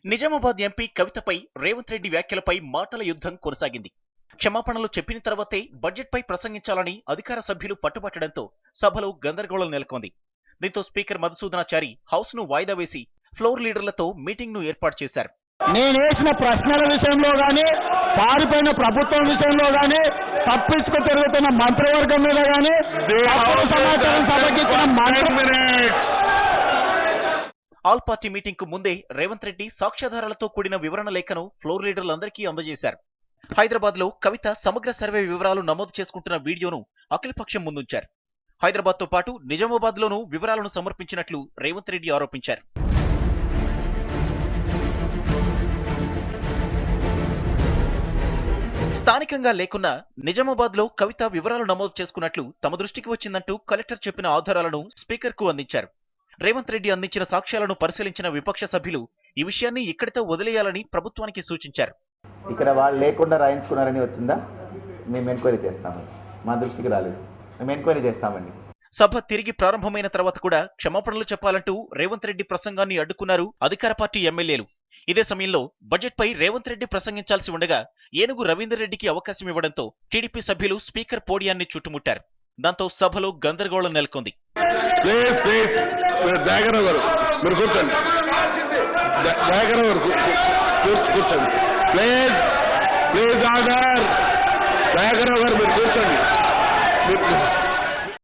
Nizamabad MP కవితపై Revanth Reddy వ్యాఖ్యలపై మాటల యుద్ధం కొనసాగింది. క్షమాపణలు చెప్పిన తర్వాతే బడ్జెట్పై ప్రసంగించాలని అధికార సభ్యులు పట్టుబట్టడంతో సభలో గందరగోళం నెలకొంది. దీంతో స్పీకర్ మధుసూదనాచారి హౌస్ ను వాయిదా వేసి ఫ్లోర్ లీడర్లతో మీటింగ్ ను ఏర్పాటు చేశారు. నేను వేసిన ప్రశ్నల విషయంలో గానీ, పారిపోయిన ప్రభుత్వం విషయంలో గానీ, తప్పించుకు తిరుగుతున్న మంత్రివర్గం మీద గానీ, సమాచారం సభకి ఆల్ పార్టీ మీటింగ్ కు ముందే రేవంత్ రెడ్డి సాక్ష్యాధారాలతో కూడిన వివరణ లేఖను ఫ్లోర్ లీడర్లందరికీ అందజేశారు. హైదరాబాద్ లో కవిత సమగ్ర సర్వే వివరాలు నమోదు చేసుకుంటున్న వీడియోను అఖిలపక్షం ముందుంచారు. హైదరాబాద్ తో పాటు నిజామాబాద్ లోనూ వివరాలను సమర్పించినట్లు రేవంత్ రెడ్డి ఆరోపించారు. స్థానికంగా లేకున్నా నిజామాబాద్ లో కవిత వివరాలు నమోదు చేసుకున్నట్లు తమ దృష్టికి వచ్చిందంటూ కలెక్టర్ చెప్పిన ఆధారాలను స్పీకర్ కు అందించారు. రేవంత్ రెడ్డి అందించిన సాక్ష్యాలను పరిశీలించిన విపక్ష సభ్యులు ఈ విషయాన్ని ఇక్కడితో వదిలేయాలని ప్రభుత్వానికి సూచించారు. ఇక్కడ వాళ్ళు లేకుండా రాయించుకున్నారని వచ్చిందా, మేము ఎంక్వైరీ చేస్తాము. మా దృష్టికి రాలేదు, మేము ఎంక్వైరీ చేస్తామండి. సభ తిరిగి ప్రారంభమైన తర్వాత కూడా క్షమాపణలు చెప్పాలంటూ రేవంత్ రెడ్డి ప్రసంగాన్ని అడ్డుకున్నారు అధికార పార్టీ ఎమ్మెల్యేలు. ఇదే సమయంలో బడ్జెట్ పై రేవంత్ రెడ్డి ప్రసంగించాల్సి ఉండగా ఏనుగు రవీందర్ రెడ్డికి అవకాశం ఇవ్వడంతో టీడీపీ సభ్యులు స్పీకర్ పోడియాన్ని చుట్టుముట్టారు. దాంతో సభలో గందరగోళం నెలకొంది. కూర్చోండి.